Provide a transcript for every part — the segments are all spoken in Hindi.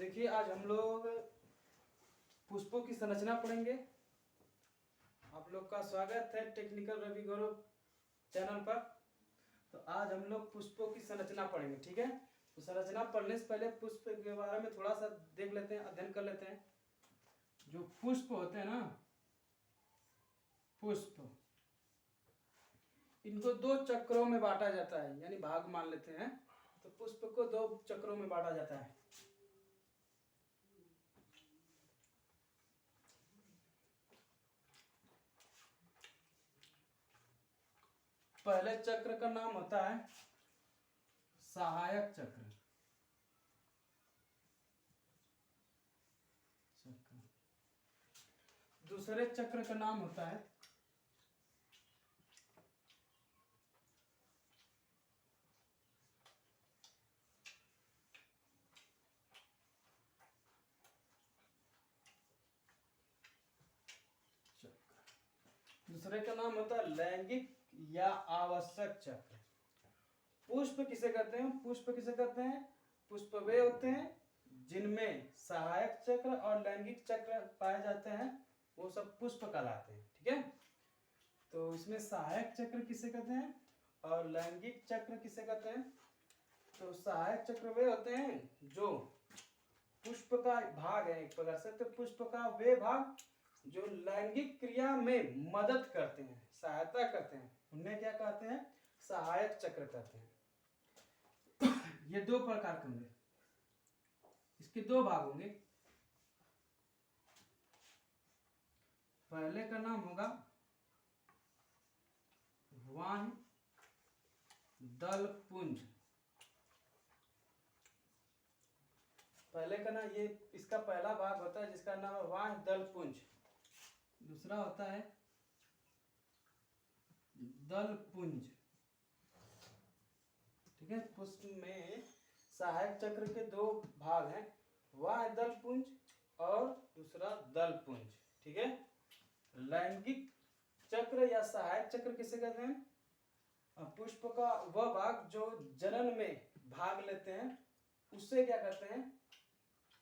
देखिए आज हम लोग पुष्पों की संरचना पढ़ेंगे। आप लोग का स्वागत है टेक्निकल रवि गौरव चैनल पर। तो आज हम लोग पुष्पों की संरचना पढ़ेंगे, ठीक है। तो संरचना पढ़ने से पहले पुष्प के बारे में थोड़ा सा देख लेते हैं, अध्ययन कर लेते हैं। जो पुष्प होते हैं ना, पुष्प, इनको दो चक्रों में बांटा जाता है, यानी भाग मान लेते हैं। तो पुष्प को दो चक्रों में बांटा जाता है। पहले चक्र का नाम होता है सहायक चक्र। दूसरे चक्र का नाम होता है दूसरे का नाम होता है लैंगिक या आवश्यक चक्र। पुष्प किसे कहते हैं? पुष्प किसे कहते हैं? पुष्प वे होते हैं जिनमें सहायक चक्र और लैंगिक चक्र पाए जाते हैं, वो सब पुष्प कहलाते हैं, ठीक है। तो इसमें सहायक चक्र किसे कहते हैं और लैंगिक चक्र किसे कहते हैं? तो सहायक चक्र वे होते हैं जो पुष्प का भाग है एक प्रकार से। तो पुष्प का वे भाग जो लैंगिक क्रिया में मदद करते हैं, सहायता करते हैं, उन्हें क्या कहते हैं? सहायक चक्र कहते हैं। ये दो प्रकार के होंगे, इसके दो भाग होंगे। पहले का नाम होगा वाह्य दल पुंज। पहले का नाम, ये इसका पहला भाग होता है जिसका नाम है वाह्य दल पुंज। दूसरा होता है दल पुंज, ठीक है। पुष्प में सहायक चक्र के दो भाग हैं, वाह्य दल पुंज और दूसरा दल पुंज, ठीक है। लैंगिक चक्र या सहायक चक्र किसे कहते हैं? पुष्प का वह भाग जो जनन में भाग लेते हैं उससे क्या कहते हैं?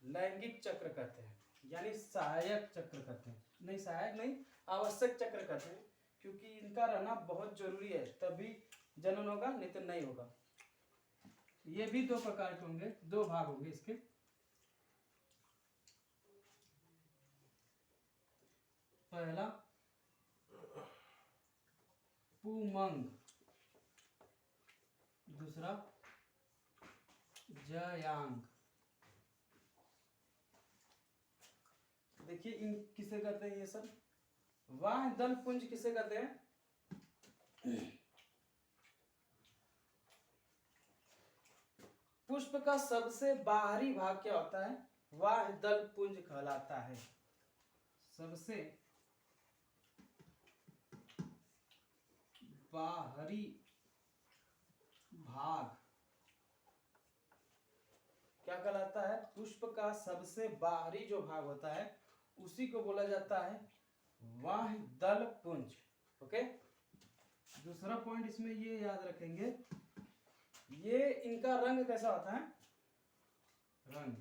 लैंगिक चक्र कहते हैं, यानी सहायक चक्र कहते हैं। नहीं, सहायक नहीं, आवश्यक चक्र कहते हैं, क्योंकि इनका रहना बहुत जरूरी है, तभी जनन होगा, नहीं तो नहीं होगा। ये भी दो प्रकार के होंगे, दो भाग होंगे इसके। पहला पुमंग, दूसरा जयांग। देखिए इन किसे कहते हैं? ये सब वाह्य दल पुंज किसे कहते हैं? पुष्प का सबसे बाहरी भाग क्या होता है? वाह्य दल पुंज कहलाता है। सबसे बाहरी भाग क्या कहलाता है? पुष्प का सबसे बाहरी जो भाग होता है उसी को बोला जाता है वाह्य दल पुंज। ओके। दूसरा पॉइंट इसमें ये याद रखेंगे, ये इनका रंग कैसा होता है? रंग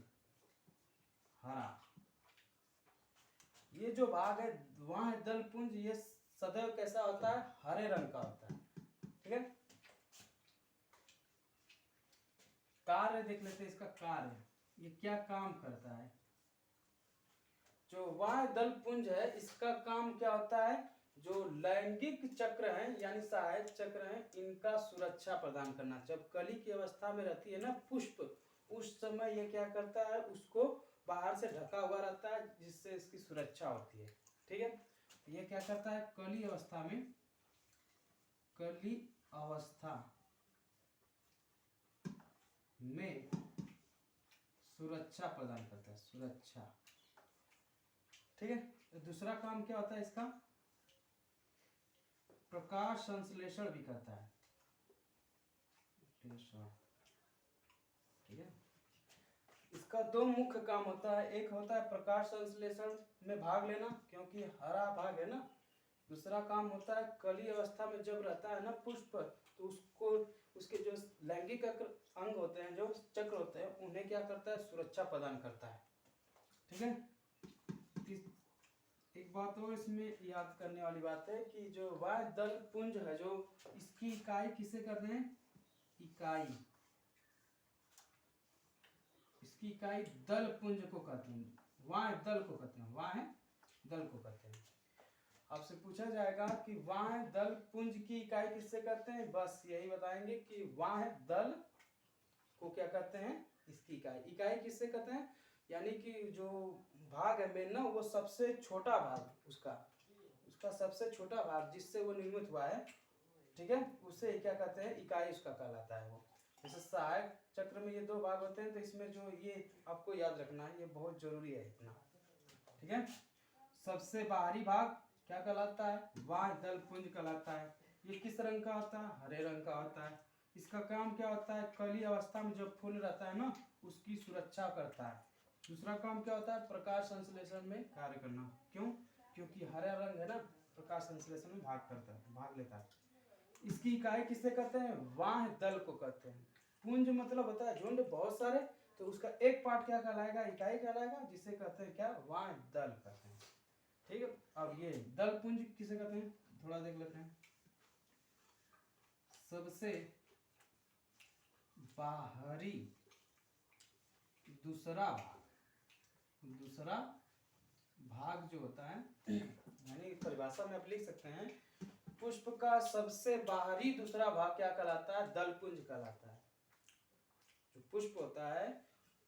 हरा। ये जो भाग है वाह्य दल पुंज, ये सदैव कैसा होता है? हरे रंग का होता है, ठीक है। कार्य देख लेते हैं, इसका कार्य, ये क्या काम करता है? जो वाह्य दल पुंज है इसका काम क्या होता है? जो लैंगिक चक्र हैं यानी सहायक चक्र हैं, इनका सुरक्षा प्रदान करना। जब कली की अवस्था में रहती है ना पुष्प, उस समय ये क्या करता है? उसको बाहर से ढका हुआ रहता है जिससे इसकी सुरक्षा होती है, ठीक है। ये क्या करता है? कली अवस्था में, कली अवस्था में सुरक्षा प्रदान करता है, सुरक्षा, ठीक है। दूसरा काम क्या होता है इसका? प्रकाश संश्लेषण भी करता है, ठीक है। इसका दो मुख्य काम होता है, एक होता है प्रकाश संश्लेषण में भाग लेना, क्योंकि हरा भाग है ना। दूसरा काम होता है कली अवस्था में जब रहता है ना पुष्प, तो उसके जो लैंगिक अंग होते हैं, जो चक्र होते हैं, उन्हें क्या करता है, सुरक्षा प्रदान करता है। ठीक है। एक बात और इसमें याद करने वाली बात है कि जो वाह्य दल पुंज है, जो इसकी इकाई किसे कहते हैं, इकाई, इसकी इकाई दल पुंज को कहते हैं, वाह्य दल को कहते हैं, वाह्य दल को कहते हैं। आपसे पूछा जाएगा कि वाह्य दल पुंज की इकाई किससे कहते हैं, बस यही बताएंगे कि वाह्य दल को क्या कहते हैं, इसकी इकाई। इकाई किससे कहते हैं, यानी कि जो भाग है मेन ना, वो सबसे छोटा भाग, उसका सबसे छोटा भाग जिससे वो निर्मित हुआ है, ठीक है, उसे क्या कहते हैं, इकाई उसका कहलाता है वो। जैसे सहायक चक्र में ये दो भाग होते हैं, तो इसमें जो ये आपको याद रखना है, ये बहुत जरूरी है इतना। ठीक है। सबसे बाहरी भाग क्या कहलाता है, वाह्य दल पुंज कहलाता है। ये किस रंग का होता है, हरे रंग का होता है। इसका काम क्या होता है, कली अवस्था में जो फूल रहता है ना, उसकी सुरक्षा करता है। दूसरा काम क्या होता है, प्रकाश संश्लेषण में कार्य करना। क्यों, क्योंकि हरा रंग है ना, प्रकाश संश्लेषण में भाग लेता है। इसकी इकाई किससे कहते हैं, वाह्य दल को कहते हैं। पुंज मतलब होता है झुंड, बहुत सारे, तो उसका एक पार्ट क्या कहलाएगा, इकाई कहलाएगा, जिसे कहते हैं क्या, वाह्य दल कहते हैं। ठीक है। अब ये दल पुंज किसे कहते हैं, थोड़ा देख लेते हैं। सबसे बाहरी दूसरा भाग जो होता है, यानी परिभाषा में आप लिख सकते हैं, पुष्प का सबसे बाहरी दूसरा भाग क्या कहलाता है, दल पुंज कहलाता है। जो पुष्प होता है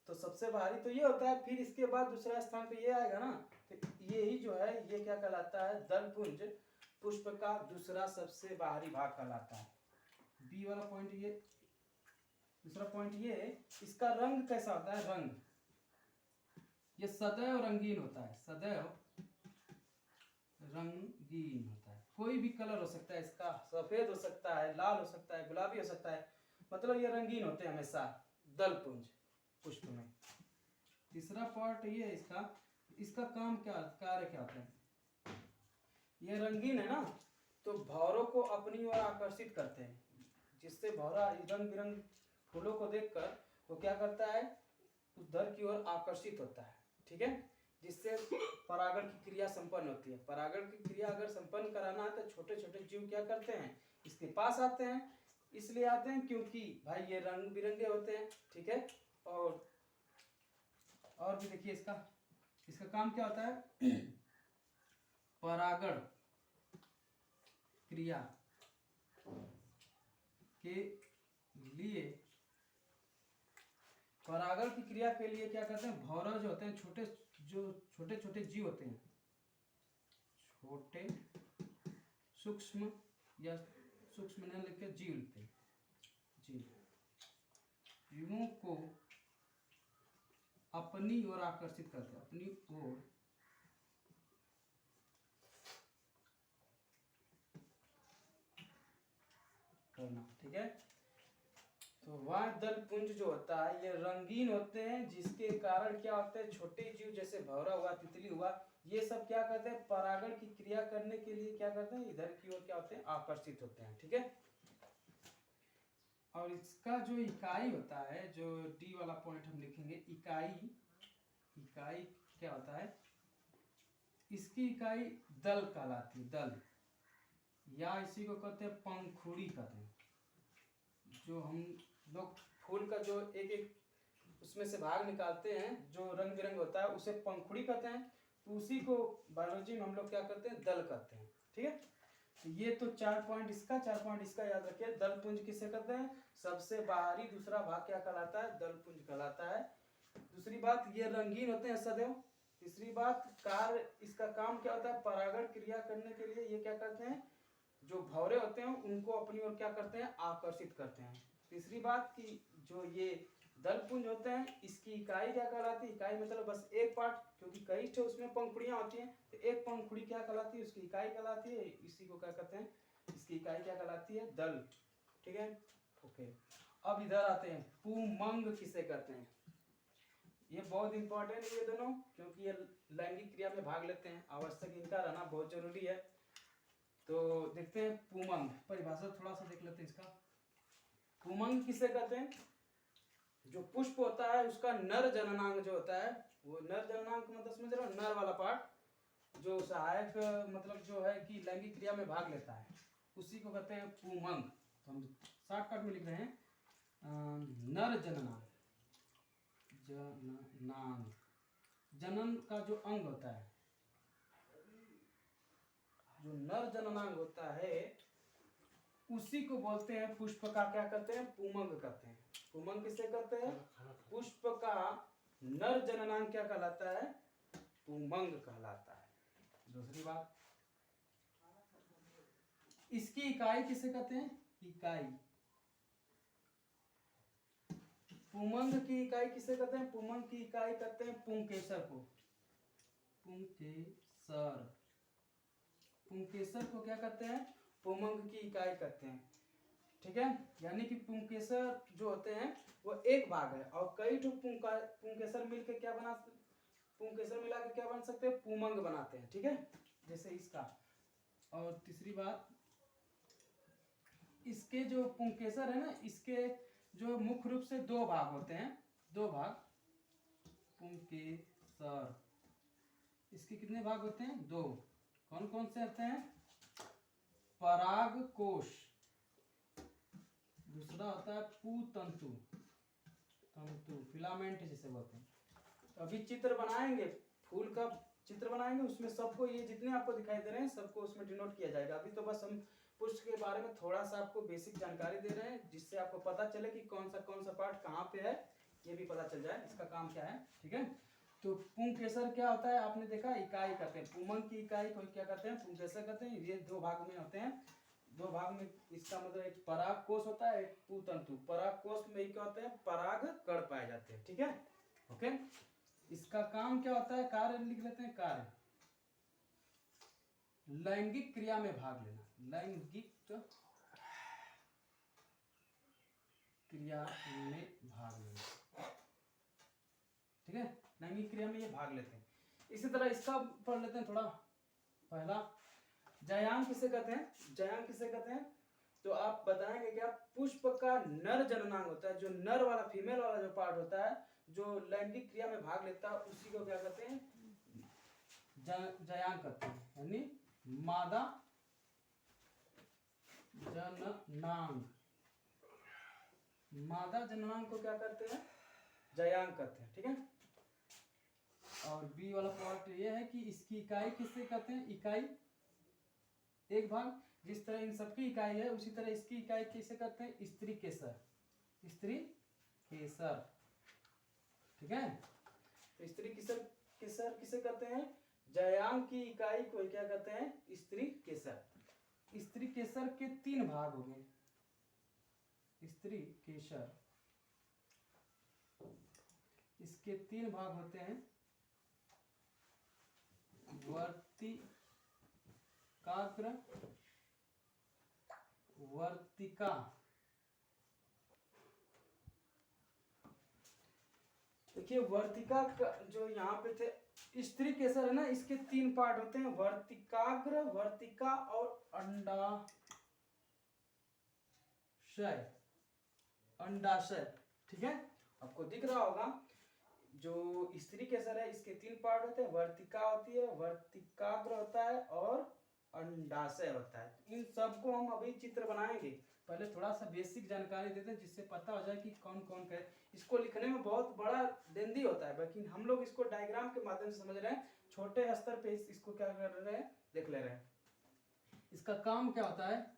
तो सबसे बाहरी तो ये होता है, फिर इसके बाद दूसरा स्थान पे ये आएगा ना, तो ये ही जो है, ये क्या कहलाता है, दल पुंज पुष्प का दूसरा सबसे बाहरी भाग कहलाता है। बी वाला पॉइंट ये, दूसरा पॉइंट ये, इसका रंग कैसा होता है, रंग ये सदैव रंगीन होता है, सदैव रंगीन होता है। कोई भी कलर हो सकता है इसका, सफेद हो सकता है, लाल हो सकता है, गुलाबी हो सकता है, मतलब ये रंगीन होते हैं हमेशा दल पुंज पुष्प में। तीसरा पार्ट ये है इसका काम क्या, कार्य क्या होता है, ये रंगीन है ना, तो भौरों को अपनी ओर आकर्षित करते हैं, जिससे भौरा रंग बिरंग फूलों को देखकर वो क्या करता है, उस दल की ओर आकर्षित होता है। ठीक है। जिससे परागण की क्रिया संपन्न होती है। परागण की क्रिया अगर संपन्न कराना है तो छोटे छोटे जीव क्या करते हैं, इसके पास आते हैं। इसलिए आते हैं क्योंकि भाई ये रंग बिरंगे होते हैं। ठीक है। और भी देखिए, इसका काम क्या होता है, परागण क्रिया के लिए, परागण की क्रिया के लिए क्या करते हैं, भौरा जो होते हैं, छोटे छोटे जीव होते हैं, छोटे सूक्ष्म या सूक्ष्म नहीं लिख के जीव लिखते हैं, जीवों को अपनी ओर आकर्षित करते हैं, अपनी ओर करना। ठीक है। तो वाह्य दल पुंज जो होता है ये रंगीन होते हैं, जिसके कारण क्या होते हैं, छोटे जीव जैसे भौरा हुआ, तितली हुआ, ये सब क्या करते हैं, परागण की क्रिया करने के लिए क्या करते हैं, इधर की ओर क्या होते हैं, आकर्षित होते हैं। ठीक है। और इसका जो इकाई होता है, जो डी वाला पॉइंट हम लिखेंगे, इकाई क्या होता है, इसकी इकाई दल कहलाती है, दल, या इसी को कहते हैं पंखुड़ी कहते हैं। जो हम लोग फूल का जो एक एक उसमें से भाग निकालते हैं, जो रंग बिरंग होता है, उसे पंखुड़ी कहते हैं। तो उसी को बायोलॉजी में हम लोग क्या करते हैं, दल कहते हैं। ठीक है। तो ये तो 4 पॉइंट इसका, 4 पॉइंट इसका याद रखिए। दल पुंज किसे कहते हैं, सबसे बाहरी दूसरा भाग क्या कहलाता है, दल पुंज कहलाता है। दूसरी बात, ये रंगीन होते हैं सदैव। तीसरी बात, कार्य, इसका काम क्या होता है, परागण क्रिया करने के लिए ये क्या करते हैं, जो भौरे होते हैं उनको अपनी ओर क्या करते हैं, आकर्षित करते हैं। तीसरी बात कि जो ये दल पुंज होते हैं, इसकी इकाई क्या कहलाती है, इकाई मतलब बस एक पार्ट, क्योंकि कई ठे उसमें पंखुड़ियां होती हैं, तो एक पंखुड़ी क्या कहलाती है, उसकी इकाई कहलाती है। इसी को क्या कहते हैं, इसकी इकाई क्या कहलाती है, दल। ठीक है। ओके। अब इधर आते हैं, पुमंग किसे कहते हैं। ये बहुत इंपॉर्टेंट है ये दोनों, क्योंकि ये लैंगिक क्रिया में भाग लेते हैं, आवश्यक इनका रहना बहुत जरूरी है। तो देखते हैं पुमंग, परिभाषा थोड़ा सा देख लेते हैं इसका। पुमंग किसे कहते हैं? जो पुष्प होता है उसका नर जननांग जो होता है, वो नर जननांग मतलब समझ रहे हो, नर वाला पार्ट जो सहायक मतलब जो है कि लैंगिक क्रिया में भाग लेता है, उसी को कहते हैं पुमंग। तो हम शॉर्टकट में लिख रहे हैं नर जननांग। जननांग, जनन का जो अंग होता है, जो नर जननांग होता है उसी को बोलते हैं पुष्प का क्या कहते हैं? पुमंग कहते हैं। पुमंग किसे कहते हैं? पुष्प का नर जननांग क्या कहलाता है? पुमंग कहलाता है। दूसरी बात, इसकी इकाई किसे कहते हैं? इकाई। पुमंग की इकाई किसे कहते हैं? पुमंग की इकाई कहते हैं पुंकेसर को। पुंकेसर, पुंकेसर को क्या कहते हैं? पुमंग की इकाई कहते हैं। ठीक है, यानी कि पुंकेसर जो होते हैं वो एक भाग है और कई ठो पुंकेसर मिलकर क्या बना, पुंकेसर मिला के क्या बन सकते हैं? पुमंग बनाते हैं। ठीक है, जैसे इसका। और तीसरी बात, इसके जो पुंकेसर है ना, इसके जो मुख्य रूप से दो भाग होते हैं, दो भाग पुंकेसर। इसके कितने भाग होते हैं? दो। कौन कौन से होते हैं? परागकोश, दूसरा होता है पुतंतु, तंतु, फिलामेंट जिसे बोलते हैं। तो अभी चित्र बनाएंगे, फूल का चित्र बनाएंगे, उसमें सबको ये जितने आपको दिखाई दे रहे हैं सबको उसमें डिनोट किया जाएगा। अभी तो बस हम पुष्प के बारे में थोड़ा सा आपको बेसिक जानकारी दे रहे हैं, जिससे आपको पता चले कि कौन सा पार्ट कहाँ पे है, ये भी पता चल जाए इसका काम क्या है। ठीक है, तो पुंकेसर क्या होता है? आपने देखा, इकाई कहते हैं। पुमंग की इकाई को क्या कहते हैं? पुंकेसर कहते हैं। ये दो भाग में होते हैं, दो भाग में। इसका मतलब एक पराग कोष होता है, एक पुतंतु। पराग कोष में क्या होते हैं? पराग कण पाए जाते हैं। ठीक है, ओके। इसका काम क्या होता है? कार्य लिख लेते हैं। कार्य, लैंगिक क्रिया में भाग लेना। लैंगिक क्रिया में भाग लेना। ठीक है, लैंगिक क्रिया में ये भाग लेते हैं। इसी तरह इसका पढ़ लेते हैं थोड़ा। पहला, जयांग किसे कहते हैं? जयांग किसे कहते हैं? तो आप बताएंगे क्या? पुष्प का नर जननांग होता है, जो नर वाला, फीमेल वाला जो पार्ट होता है, जो लैंगिक क्रिया में भाग लेता है, उसी को क्या कहते हैं? जयांग कहते हैं, यानी मादा जननांग। मादा जननांग को क्या कहते हैं? जयांग कहते हैं। ठीक है, और बी वाला पार्ट ये है कि इसकी इकाई किससे कहते हैं? इकाई, एक भाग। जिस तरह इन सबकी इकाई है उसी तरह इसकी इकाई किसे कहते हैं? स्त्री केसर। स्त्री केसर। ठीक है, तो स्त्री केसर, केसर किसे कहते हैं? जयांग की इकाई को क्या कहते हैं? स्त्री केसर। स्त्री केसर के तीन भाग हो गए। स्त्री केसर, इसके तीन भाग होते हैं। वर्तिकाग्र, वर्तिका। देखिए, वर्तिका जो यहाँ पे थे, स्त्री केसर है ना, इसके तीन पार्ट होते हैं। वर्तिकाग्र, वर्तिका और अंडाशय। अंडाशय। ठीक है, आपको दिख रहा होगा जो स्त्री केसर है इसके तीन पार्ट होते हैं। वर्तिका होती है, वर्तिकाग्र होता है और अंडाशय होता है। इन सबको हम अभी चित्र बनाएंगे। पहले थोड़ा सा बेसिक जानकारी देते हैं जिससे पता हो जाए कि कौन कौन का है। इसको लिखने में बहुत बड़ा लेंदी होता है, लेकिन हम लोग इसको डायग्राम के माध्यम से समझ रहे हैं। छोटे स्तर पे इसको क्या कर रहे हैं, देख ले रहे हैं। इसका काम क्या होता है?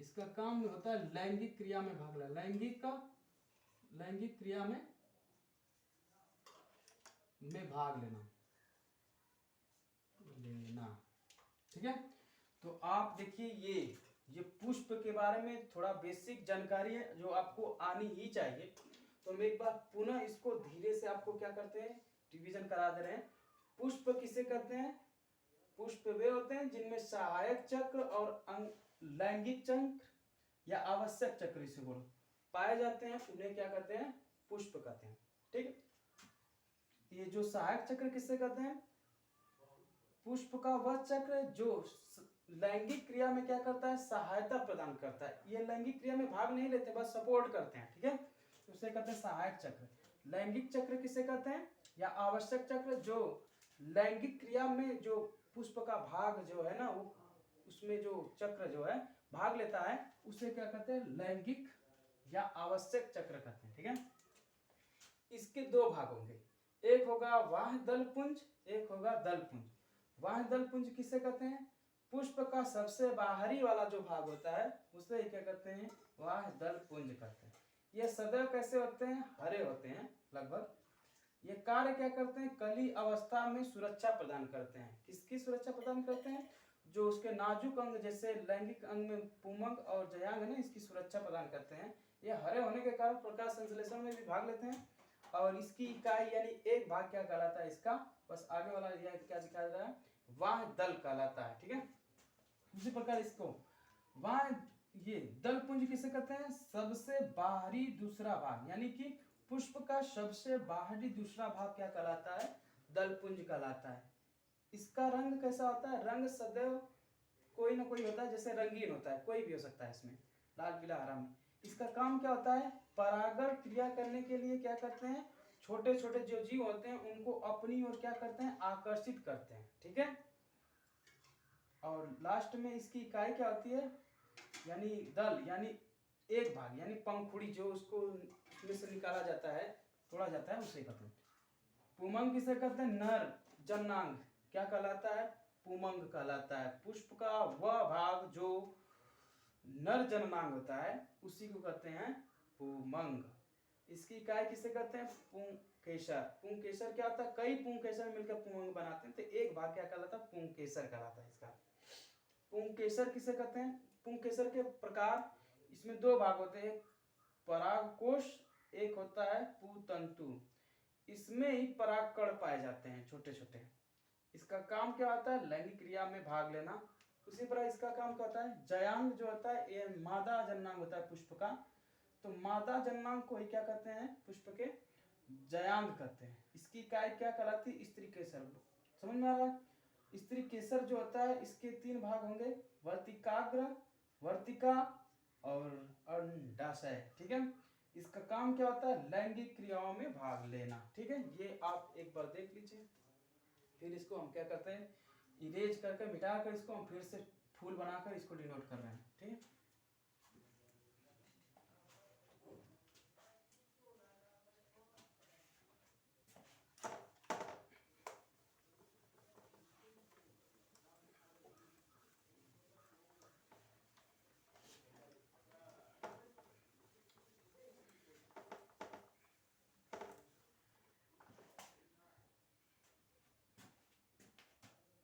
इसका काम होता है लैंगिक क्रिया में भाग लेना। लैंगिक क्रिया में भाग लेना। ठीक है, तो आप देखिए, ये पुष्प के बारे में थोड़ा बेसिक जानकारी है जो आपको आनी ही चाहिए। तो हम एक बार पुनः इसको धीरे से आपको क्या करते हैं, रिवीजन करा दे रहे हैं। पुष्प किसे कहते हैं? पुष्प वे होते हैं जिनमें सहायक चक्र और लैंगिक चक्र या आवश्यक चक्र इसे बोलो पाए जाते हैं, उन्हें क्या कहते हैं? पुष्प कहते हैं। ठीक है, ये जो सहायक चक्र किससे कहते हैं? पुष्प का वह चक्र जो लैंगिक क्रिया में क्या करता है, सहायता प्रदान करता है। ये लैंगिक क्रिया में भाग नहीं लेते, बस सपोर्ट करते हैं, ठीक है, तो उसे कहते हैं सहायक चक्र। लैंगिक चक्र किसे कहते हैं, या आवश्यक चक्र, जो लैंगिक क्रिया में जो पुष्प का भाग जो है ना, वो उसमें जो चक्र जो है भाग लेता है, उसे क्या कहते हैं, लैंगिक या आवश्यक चक्र कहते हैं, ठीक है। इसके दो भाग होंगे, एक होगा वाह्य दल पुंज, एक होगा दल पुंज। वाह्य दल पुंज किसे कहते हैं, पुष्प का सबसे बाहरी वाला जो भाग होता है उसे क्या कहते हैं, वाह्य दल पुंज कहते हैं। ये सदैव कैसे होते हैं, हरे होते हैं लगभग। ये कार्य क्या करते हैं, कली अवस्था में सुरक्षा प्रदान करते हैं। किसकी सुरक्षा प्रदान करते हैं, जो उसके नाजुक अंग जैसे लैंगिक अंग में पुमंग और जयांग है, इसकी सुरक्षा प्रदान करते हैं। ये हरे होने के कारण प्रकाश संश्लेषण में भी भाग लेते हैं। और इसकी इकाई यानी एक भाग क्या कहलाता है इसका, बस आगे वाला यह क्या दिखा रहा है, वाह्य दल कहलाता है, ठीक है। उसी प्रकार इसको वाह्य, ये दल पुंज किसे कहते हैं, सबसे बाहरी दूसरा भाग, यानी कि पुष्प का सबसे बाहरी दूसरा भाग क्या कहलाता है, दल पुंज कहलाता है। इसका रंग कैसा होता है, रंग सदैव कोई ना कोई होता है, जैसे रंगीन होता है, कोई भी हो सकता है इसमें, लाल पीला हरा में। इसका काम क्या होता है, परागण क्रिया करने के लिए क्या करते हैं, छोटे छोटे जो जीव होते हैं उनको अपनी ओर क्या करते हैं, आकर्षित करते हैं, ठीक है। और लास्ट में इसकी इकाई क्या होती है, यानी दल, यानी एक भाग, यानी पंखुड़ी जो उसको उसमें से निकाला जाता है, तोड़ा जाता है, उसे कहते हैं पुमंग। किसे कहते हैं, नर जननांग क्या कहलाता है, पुमंग कहलाता है। पुष्प का वह भाग जो नर जननांग होता है उसी को कहते हैं पुमंग। इसकी इकाई किसे कहते हैं, पुंकेसर। पुंकेसर क्या होता है, कई पुंकेसर मिलकर पुमंग बनाते हैं, तो एक भाग क्या कहलाता है, पुंकेसर कहलाता है इसका। पुंकेसर किसे कहते हैं, पुंकेसर के प्रकार इसमें दो भाग होते हैं, परागकोश, एक होता है पुतंतु। इसमें ही परागकण पाए जाते हैं छोटे छोटे। इसका काम क्या होता है, लैंगिक क्रिया में भाग लेना। उसी प्रकार इसका काम क्या होता है, जयांग जो होता है ये मादा जननांग होता है पुष्प का, तो मादा जननांग को ही क्या कहते हैं, पुष्प के जयांग कहते हैं। इसकी इकाई क्या कहलाती है, स्त्री केसर। समझ में आ रहा है, स्त्री केसर जो होता है इसके तीन भाग होंगे, वर्तिकाग्र, वर्तिका और अंडाशय, ठीक है। इसका काम क्या होता है, लैंगिक क्रियाओं में भाग लेना, ठीक है। ये आप एक बार देख लीजिए, फिर इसको हम क्या करते हैं, इरेज करके मिटा कर इसको हम फिर से फूल बनाकर इसको डिनोट कर रहे हैं, ठीक है।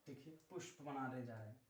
देखिए पुष्प बनाने जा रहे हैं।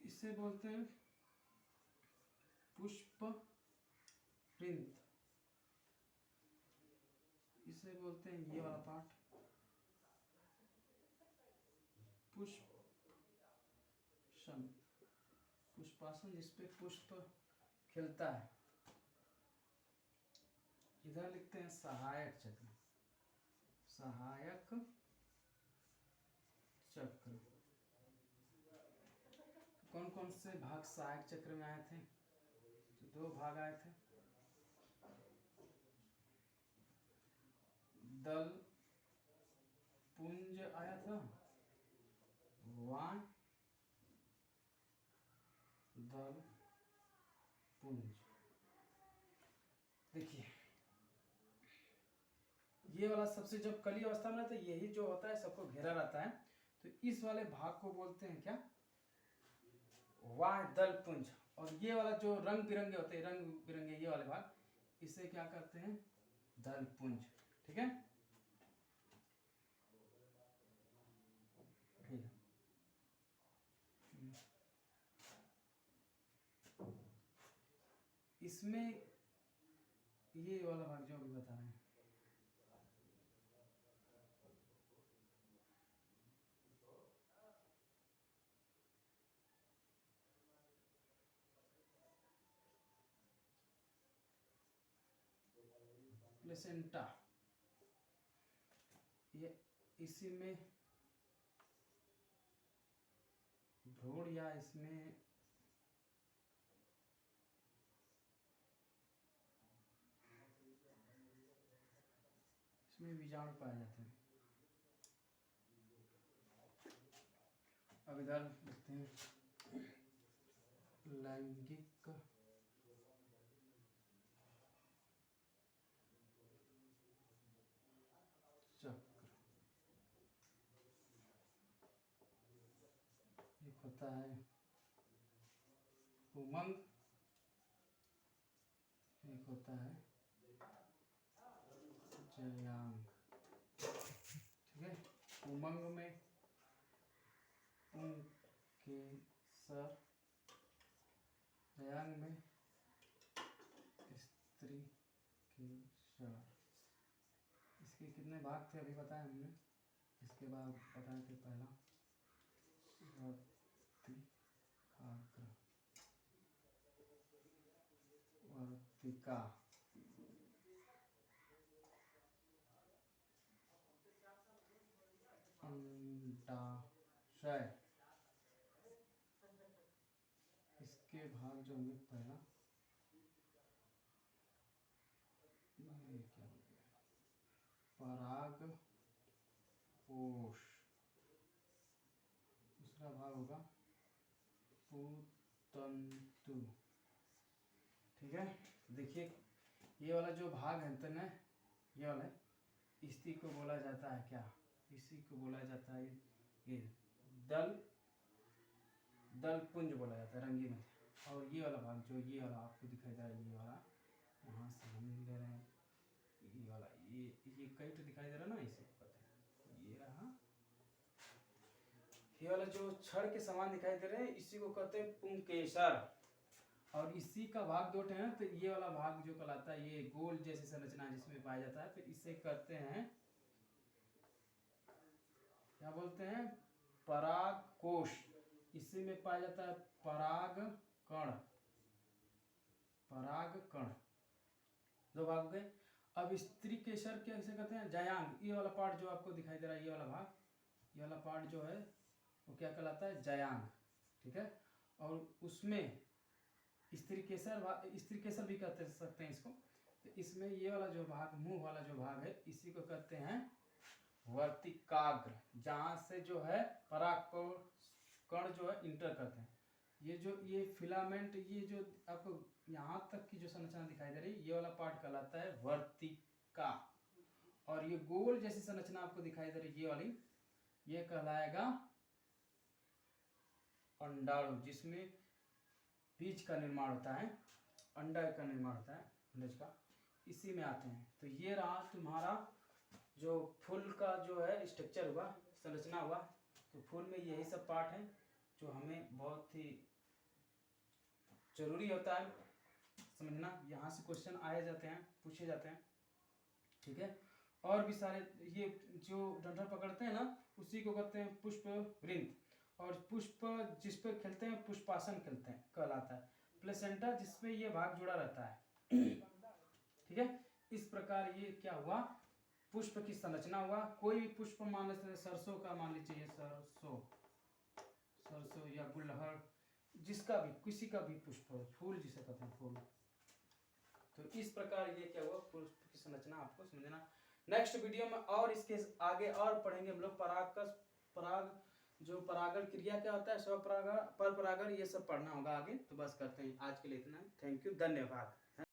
इसे बोलते हैं पुष्प प्रिंट, इसे बोलते हैं ये वाला पार्ट पुष्पशन, पुष्पासन जिसपे पुष्प खिलता है। इधर लिखते हैं सहायक चक्र, सहायक चक्र। कौन कौन से भाग सहायक चक्र में आए थे? तो 2 भाग आए थे, दल पुंज आया था, वाण दल पुंज। देखिए ये वाला सबसे जब कली अवस्था में रहता है, यही जो होता है सबको घेरा रहता है, तो इस वाले भाग को बोलते हैं क्या? वाह दल पुंज। और ये वाला जो रंग बिरंगे होते हैं, रंग बिरंगे ये वाले भाग, इसे क्या करते हैं? दल पुंज। ठीक है, ठीक है। इसमें ये वाला भाग जो अभी बता रहे हैं, प्लेसेंटा, ये इसी में भ्रूण या इसमें बीजाणु पाए जाते हैं। अब इधर देखते हैं लैंगिक चक्र। एक होता है उमंग, एक होता है जयांग। ठीक है, उमंग में पुंकेसर, जयांग में स्त्री केसर। इसके कितने भाग थे अभी बताया हमने, इसके बाद बताए थे पहला वर्तिकाग्र, वर्तिका, अंडाशय। इसके भाग जो होंगे पहला ये क्या हो गया, पराग कोश। दूसरा भाग होगा पुतंतु। ठीक है, देखिए ये वाला जो भाग है ना, ये वाला इसी को बोला जाता है क्या? इसी को बोला जाता है ये दल पुंज बोला जाता है, रंगीन में। और ये वाला भाग जो ये वाला आपको दिखाई दे रहा है, ये वाला यहाँ से हम ले रहे हैं, ये वाला ये कई तो दिखाई दे रहा है ना, इसे पता है, ये रहा ये वाला जो छड़ के समान दिखाई दे रहे हैं, इसी को कहते हैं पुंकेसर। और इसी का भाग 2 है, तो ये वाला भाग जो कहलाता है, ये गोल जैसी संरचना जिसमें पाया जाता है, तो इसे कहते हैं क्या बोलते हैं? पराग कोश। इसी में पाया जाता है पराग कण, पराग कण। 2 भाग हो गए। अब स्त्री केसर कैसे कहते हैं? जयांग। ये वाला पार्ट जो आपको दिखाई दे रहा है, ये वाला भाग, ये वाला पार्ट जो है वो क्या कहलाता है? जयांग। ठीक है, और उसमें स्त्री केसर भी कहते सकते हैं इसको। तो इसमें ये वाला जो भाग, मुंह वाला जो भाग है, इसी को कहते हैं वर्तिकाग्र, जहां से जो है पराग कण जो है इंटर करते हैं। ये जो ये फिलामेंट, ये जो आपको यहाँ तक की जो संरचना दिखाई दे रही है, ये वाला पार्ट कहलाता है वर्तिका। और ये गोल जैसी संरचना आपको दिखाई दे रही है, ये वाली, ये कहलाएगा अंडाणु, जिसमें बीज का निर्माण होता है, अंडा का निर्माण होता है, अंडज का, इसी में आते हैं। तो ये रहा तुम्हारा जो फूल का जो है स्ट्रक्चर हुआ, संरचना हुआ। तो फूल में यही सब पार्ट हैं जो हमें बहुत ही जरूरी होता है समझना। यहाँ से क्वेश्चन आए जाते हैं, पूछे जाते हैं। ठीक है, और भी सारे ये जो डंठल पकड़ते हैं ना, उसी को कहते हैं पुष्प वृंत। और पुष्प जिस पे खेलते हैं पुष्पासन खेलते हैं कहलाता है। प्लेसेंटा जिसपे ये भाग जुड़ा रहता है। ठीक है, इस प्रकार ये क्या हुआ, पुष्प की संरचना हुआ। कोई भी पुष्प मान लीजिए, सरसों का मान लीजिए, सरसों या गुलहड़, जिसका भी किसी का भी पुष्प हो, फूल जिसे कहते हैं फूल। तो इस प्रकार ये क्या हुआ, पुष्प की संरचना आपको समझना। नेक्स्ट वीडियो में और इसके आगे और पढ़ेंगे हम लोग पराग जो परागण क्रिया क्या होता है, स्वपरागण, पर परागण, ये सब पढ़ना होगा आगे। तो बस करते हैं आज के लिए इतना। थैंक यू, धन्यवाद।